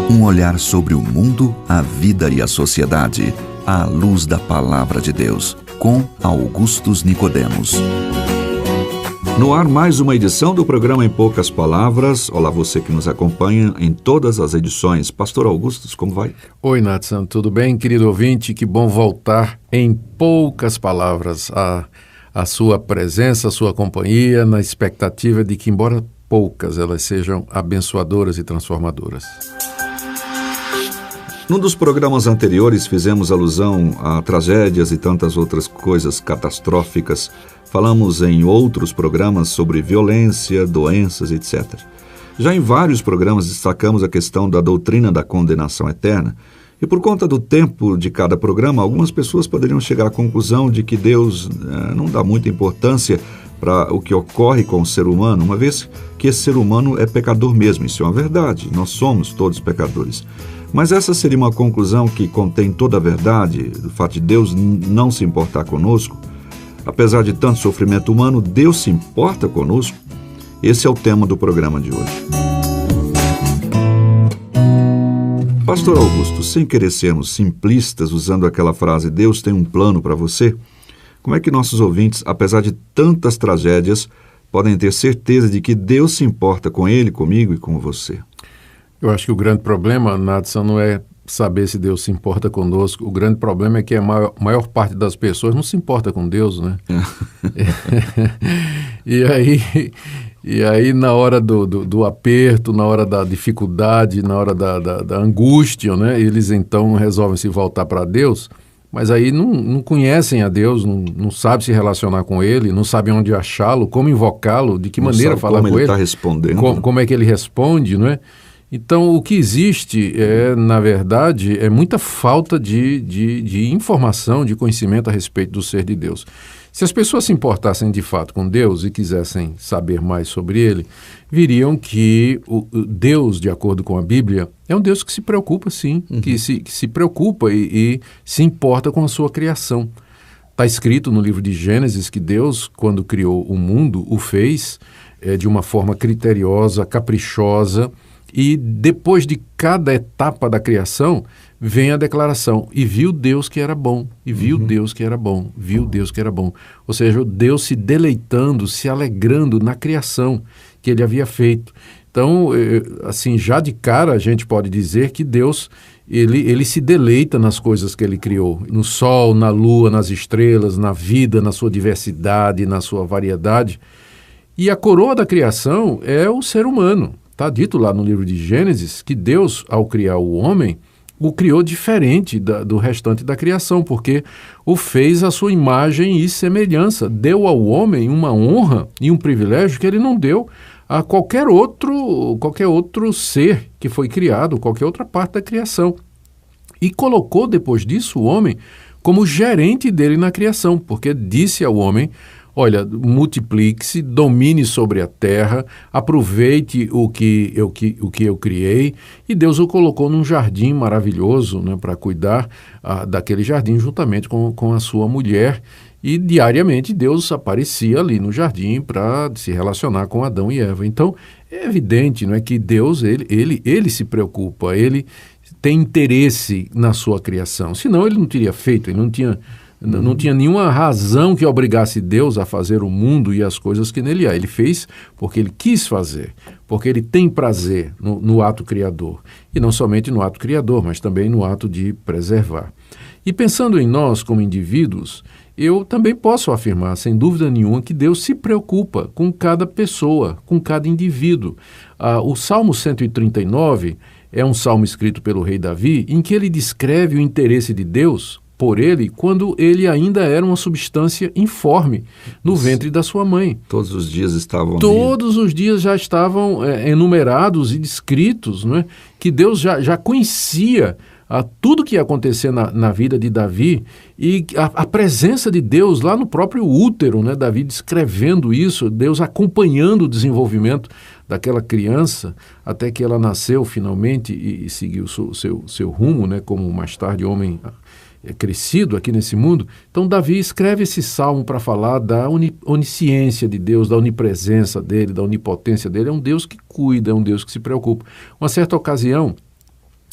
Um olhar sobre o mundo, a vida e a sociedade, à luz da Palavra de Deus, com Augustus Nicodemos. No ar, mais uma edição do programa Em Poucas Palavras. Olá, você que nos acompanha em todas as edições. Pastor Augustus, como vai? Oi, Nathan, tudo bem, querido ouvinte? Que bom voltar em poucas palavras a sua presença, a sua companhia, na expectativa de que, embora poucas, elas sejam abençoadoras e transformadoras. Num dos programas anteriores fizemos alusão a tragédias e tantas outras coisas catastróficas. Falamos em outros programas sobre violência, doenças, etc. Já em vários programas destacamos a questão da doutrina da condenação eterna. E por conta do tempo de cada programa, algumas pessoas poderiam chegar à conclusão de que Deus não dá muita importância para o que ocorre com o ser humano, uma vez que esse ser humano é pecador mesmo. Isso é uma verdade, nós somos todos pecadores. Mas essa seria uma conclusão que contém toda a verdade, do fato de Deus não se importar conosco. Apesar de tanto sofrimento humano, Deus se importa conosco? Esse é o tema do programa de hoje. Pastor Augusto, sem querer sermos simplistas, usando aquela frase, Deus tem um plano para você, como é que nossos ouvintes, apesar de tantas tragédias, podem ter certeza de que Deus se importa com ele, comigo e com você? Eu acho que o grande problema, Nathan, não é saber se Deus se importa conosco. O grande problema é que a maior parte das pessoas não se importa com Deus, né? E aí na hora do aperto, na hora da dificuldade, na hora da angústia, né? Eles então resolvem se voltar para Deus, mas aí não conhecem a Deus, não sabem se relacionar com Ele, não sabem onde achá-lo, como invocá-lo, de que maneira falar com Ele. Como ele está respondendo. Como é que Ele responde, não é? Então, o que existe, na verdade, é muita falta de informação, de conhecimento a respeito do ser de Deus. Se as pessoas se importassem de fato com Deus e quisessem saber mais sobre Ele, viriam que o Deus, de acordo com a Bíblia, é um Deus que se preocupa, sim, que se preocupa e se importa com a sua criação. Está escrito no livro de Gênesis que Deus, quando criou o mundo, o fez de uma forma criteriosa, caprichosa. E depois de cada etapa da criação, vem a declaração, e viu Deus que era bom, e viu Deus que era bom, viu Deus que era bom. Ou seja, Deus se deleitando, se alegrando na criação que Ele havia feito. Então, assim, já de cara a gente pode dizer que Deus, ele se deleita nas coisas que Ele criou, no sol, na lua, nas estrelas, na vida, na sua diversidade, na sua variedade. E a coroa da criação é o ser humano. Está dito lá no livro de Gênesis que Deus, ao criar o homem, o criou diferente do restante da criação, porque o fez à sua imagem e semelhança. Deu ao homem uma honra e um privilégio que ele não deu a qualquer outro ser que foi criado, qualquer outra parte da criação. E colocou depois disso o homem como gerente dele na criação, porque disse ao homem: olha, multiplique-se, domine sobre a terra, aproveite o que eu criei. E Deus o colocou num jardim maravilhoso, né, para cuidar daquele jardim juntamente com a sua mulher. E diariamente Deus aparecia ali no jardim para se relacionar com Adão e Eva. Então é evidente, não é, que Deus ele se preocupa, ele tem interesse na sua criação. Senão ele não teria feito, ele não tinha nenhuma razão que obrigasse Deus a fazer o mundo e as coisas que nele há. Ele fez porque ele quis fazer, porque ele tem prazer no ato criador. E não somente no ato criador, mas também no ato de preservar. E pensando em nós como indivíduos, eu também posso afirmar, sem dúvida nenhuma, que Deus se preocupa com cada pessoa, com cada indivíduo. O Salmo 139 é um salmo escrito pelo rei Davi, em que ele descreve o interesse de Deus por ele quando ele ainda era uma substância informe no ventre da sua mãe. Todos os dias estavam ali. Todos os dias já estavam enumerados e descritos, não é? Que Deus já conhecia tudo que ia acontecer na vida de Davi, e a presença de Deus lá no próprio útero, né? Davi descrevendo isso, Deus acompanhando o desenvolvimento daquela criança até que ela nasceu finalmente e seguiu seu rumo, né? Como mais tarde homem crescido aqui nesse mundo. Então Davi escreve esse salmo para falar da onisciência de Deus, da onipresença dele, da onipotência dele. É um Deus que cuida, é um Deus que se preocupa. Uma certa ocasião,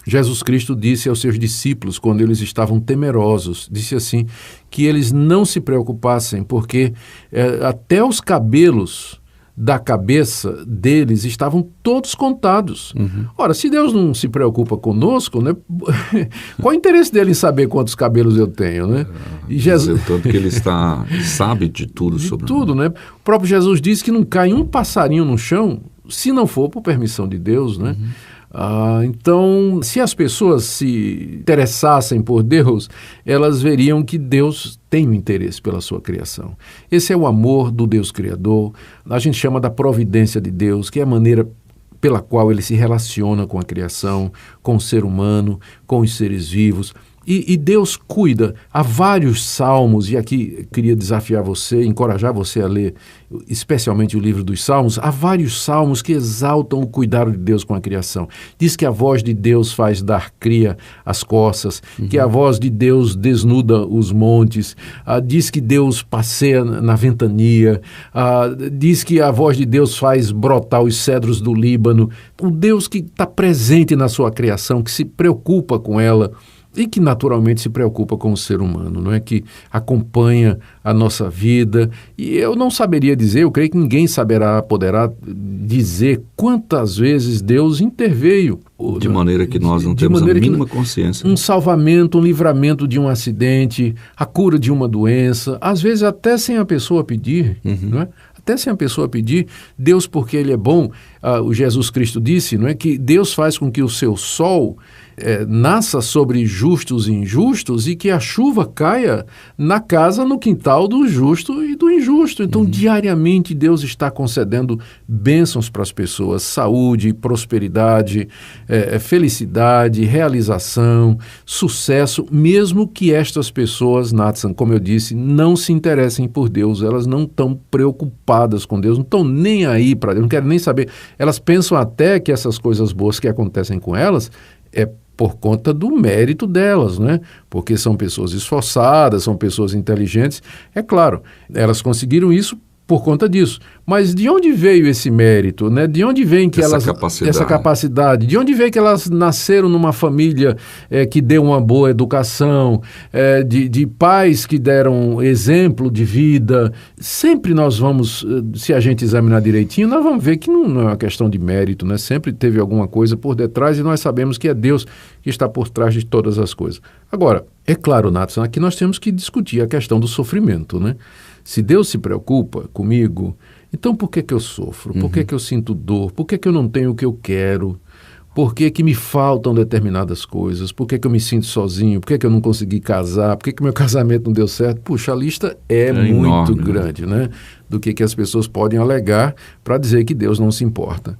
Jesus Cristo disse aos seus discípulos, quando eles estavam temerosos, disse assim, que eles não se preocupassem, porque até os cabelos da cabeça deles estavam todos contados. Ora, se Deus não se preocupa conosco, né, qual o interesse dele em saber quantos cabelos eu tenho? Né? E Jesus... Tanto que ele sabe de tudo sobre tudo, né? O próprio Jesus disse que não cai um passarinho no chão se não for por permissão de Deus, né? Então, se as pessoas se interessassem por Deus, elas veriam que Deus tem um interesse pela sua criação. Esse é o amor do Deus Criador. A gente chama da providência de Deus, que é a maneira pela qual ele se relaciona com a criação, com o ser humano, com os seres vivos. E Deus cuida. Há vários salmos, e aqui queria desafiar você, encorajar você a ler especialmente o livro dos Salmos. Há vários salmos que exaltam o cuidado de Deus com a criação. Diz que a voz de Deus faz dar cria às corças, que a voz de Deus desnuda os montes, diz que Deus passeia na ventania, diz que a voz de Deus faz brotar os cedros do Líbano. O Deus que está presente na sua criação, que se preocupa com ela, e que naturalmente se preocupa com o ser humano, não é? Que acompanha a nossa vida. E eu não saberia dizer, eu creio que ninguém poderá dizer quantas vezes Deus interveio. De maneira que nós não temos a mínima consciência. Um salvamento, um livramento de um acidente, a cura de uma doença, às vezes até sem a pessoa pedir, não é? Até sem a pessoa pedir, Deus, porque Ele é bom, o Jesus Cristo disse, não é, que Deus faz com que o seu sol nasça sobre justos e injustos e que a chuva caia na casa, no quintal do justo e do injusto. Então, diariamente, Deus está concedendo bênçãos para as pessoas, saúde, prosperidade, felicidade, realização, sucesso, mesmo que estas pessoas, Natsan, como eu disse, não se interessem por Deus, elas não estão preocupadas com Deus, não estão nem aí para Deus, não querem nem saber. Elas pensam até que essas coisas boas que acontecem com elas é por conta do mérito delas, né? Porque são pessoas esforçadas, são pessoas inteligentes. É claro, elas conseguiram isso por conta disso. Mas de onde veio esse mérito, né? De onde vem que essa capacidade? De onde veio que elas nasceram numa família que deu uma boa educação, de pais que deram exemplo de vida? Sempre nós vamos, se a gente examinar direitinho, nós vamos ver que não é uma questão de mérito, né? Sempre teve alguma coisa por detrás e nós sabemos que é Deus que está por trás de todas as coisas. Agora, é claro, Nathan, aqui nós temos que discutir a questão do sofrimento, né? Se Deus se preocupa comigo, então por que eu sofro? Por que eu sinto dor? Por que eu não tenho o que eu quero? Por que me faltam determinadas coisas? Por que eu me sinto sozinho? Por que eu não consegui casar? Por que meu casamento não deu certo? Puxa, a lista é muito enorme, grande, né? Do que as pessoas podem alegar para dizer que Deus não se importa.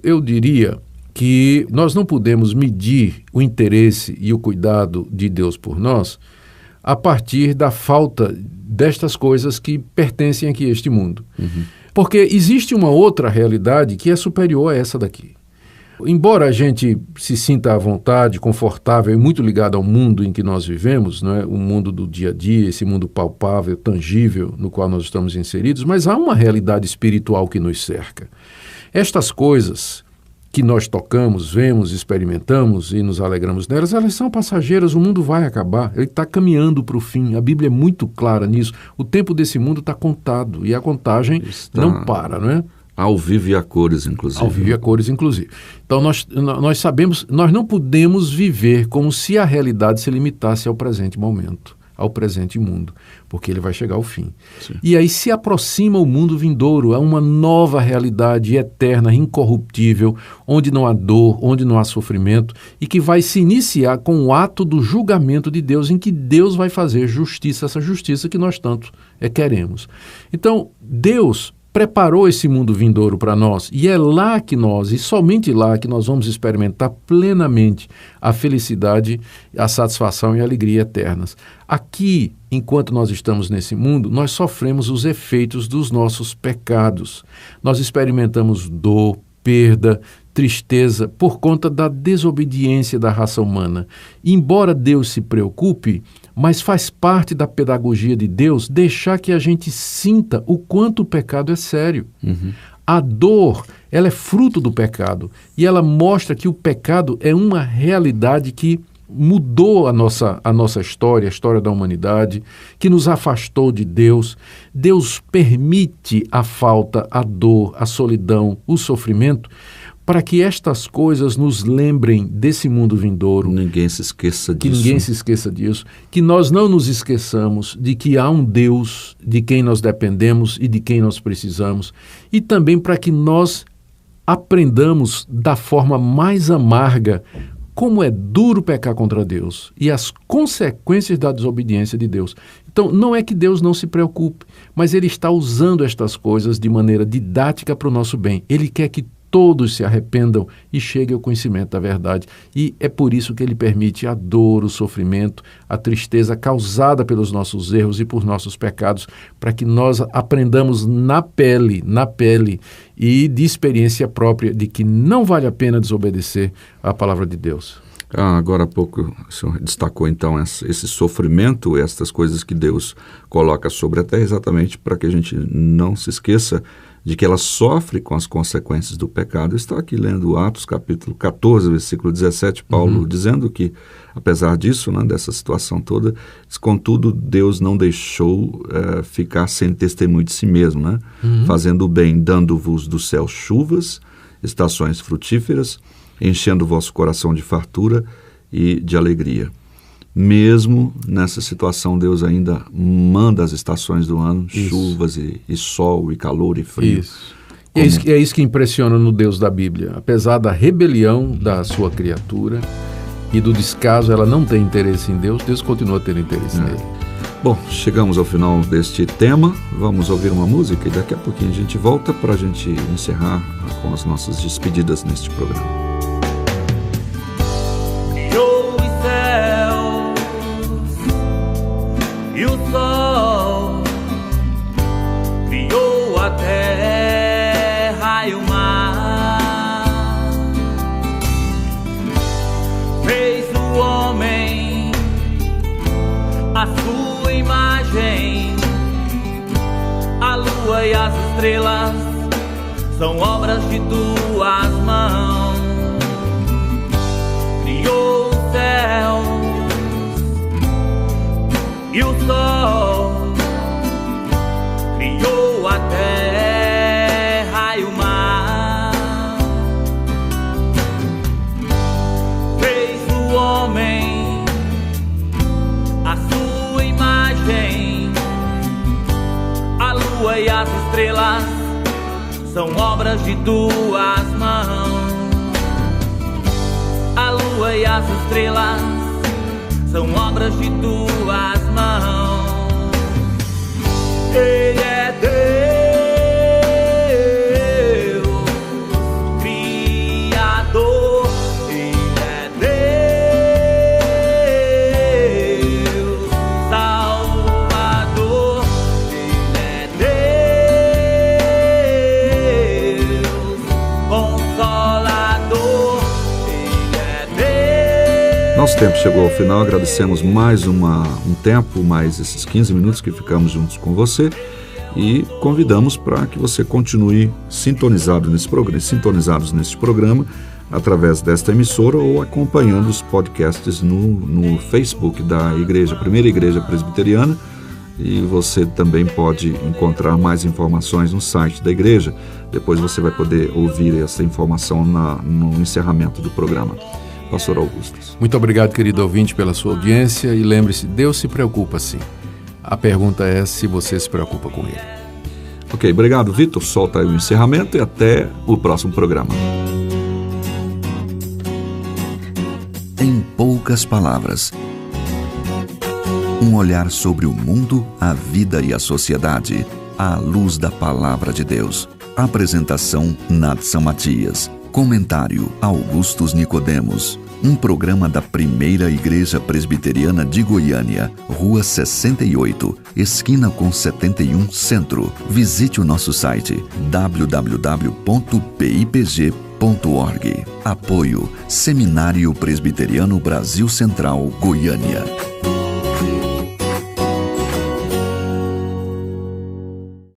Eu diria que nós não podemos medir o interesse e o cuidado de Deus por nós a partir da falta destas coisas que pertencem aqui a este mundo. Porque existe uma outra realidade que é superior a essa daqui. Embora a gente se sinta à vontade, confortável e muito ligado ao mundo em que nós vivemos, não é? O mundo do dia a dia, esse mundo palpável, tangível no qual nós estamos inseridos, mas há uma realidade espiritual que nos cerca. Estas coisas que nós tocamos, vemos, experimentamos e nos alegramos nelas, elas são passageiras, o mundo vai acabar, ele está caminhando para o fim, a Bíblia é muito clara nisso, o tempo desse mundo está contado e a contagem não para, não é? Ao vivo e a cores, inclusive. Ao vivo e a cores, inclusive. Então nós sabemos, nós não podemos viver como se a realidade se limitasse ao presente momento, ao presente mundo, porque ele vai chegar ao fim. Sim. E aí se aproxima o mundo vindouro, é uma nova realidade eterna, incorruptível, onde não há dor, onde não há sofrimento, e que vai se iniciar com o ato do julgamento de Deus, em que Deus vai fazer justiça, essa justiça que nós tanto queremos. Então, Deus preparou esse mundo vindouro para nós, e é lá que nós, e somente lá, que nós vamos experimentar plenamente a felicidade, a satisfação e a alegria eternas. Aqui, enquanto nós estamos nesse mundo, nós sofremos os efeitos dos nossos pecados. Nós experimentamos dor, perda, tristeza por conta da desobediência da raça humana. E embora Deus se preocupe, mas faz parte da pedagogia de Deus deixar que a gente sinta o quanto o pecado é sério. A dor, ela é fruto do pecado e ela mostra que o pecado é uma realidade que mudou a nossa história, a história da humanidade, que nos afastou de Deus. Deus permite a falta, a dor, a solidão, o sofrimento, para que estas coisas nos lembrem desse mundo vindouro. Ninguém se esqueça disso. Que ninguém se esqueça disso. Que nós não nos esqueçamos de que há um Deus de quem nós dependemos e de quem nós precisamos. E também para que nós aprendamos da forma mais amarga como é duro pecar contra Deus e as consequências da desobediência de Deus. Então, não é que Deus não se preocupe, mas Ele está usando estas coisas de maneira didática para o nosso bem. Ele quer que todos se arrependam e cheguem ao conhecimento da verdade. E é por isso que Ele permite a dor, o sofrimento, a tristeza causada pelos nossos erros e por nossos pecados, para que nós aprendamos na pele e de experiência própria de que não vale a pena desobedecer à palavra de Deus. Agora há pouco o senhor destacou então esse sofrimento, essas coisas que Deus coloca sobre a terra, exatamente para que a gente não se esqueça de que ela sofre com as consequências do pecado. Eu estou aqui lendo Atos capítulo 14, versículo 17, Paulo dizendo que, apesar disso, né, dessa situação toda, contudo, Deus não deixou ficar sem testemunho de si mesmo, né? Fazendo o bem, dando-vos do céu chuvas, estações frutíferas, enchendo o vosso coração de fartura e de alegria. Mesmo nessa situação, Deus ainda manda as estações do ano, chuvas e sol, e calor e frio. Isso. É isso que impressiona no Deus da Bíblia. Apesar da rebelião da sua criatura e do descaso, ela não tem interesse em Deus, Deus continua a ter interesse nele. Bom, chegamos ao final deste tema, vamos ouvir uma música e daqui a pouquinho a gente volta para a gente encerrar com as nossas despedidas neste programa. E o sol criou a terra e o mar, fez o homem a sua imagem, a lua e as estrelas são obras de tuas mãos. Criou o céu e o sol, criou a terra e o mar, fez o homem a sua imagem, a lua e as estrelas são obras de tuas mãos. A lua e as estrelas são obras de tuas mãos. Ele é Deus, Criador. Ele é Deus, Salvador. Ele é Deus, Consolador. Ele é Deus. Nosso tempo chegou ao final, agradecemos mais um tempo, mais esses 15 minutos que ficamos juntos com você e convidamos para que você continue sintonizados neste programa através desta emissora ou acompanhando os podcasts no Facebook da Igreja, Primeira Igreja Presbiteriana, e você também pode encontrar mais informações no site da igreja. Depois você vai poder ouvir essa informação no encerramento do programa. Pastor Augusto. Muito obrigado, querido ouvinte, pela sua audiência e lembre-se, Deus se preocupa sim. A pergunta é se você se preocupa com Ele. Ok, obrigado, Vitor. Solta aí o encerramento e até o próximo programa. Em poucas palavras, um olhar sobre o mundo, a vida e a sociedade, à luz da Palavra de Deus. Apresentação Nadson Matias. Comentário Augustus Nicodemos. Um programa da Primeira Igreja Presbiteriana de Goiânia, Rua 68, esquina com 71 Centro. Visite o nosso site www.pipg.org.br. Apoio Seminário Presbiteriano Brasil Central, Goiânia.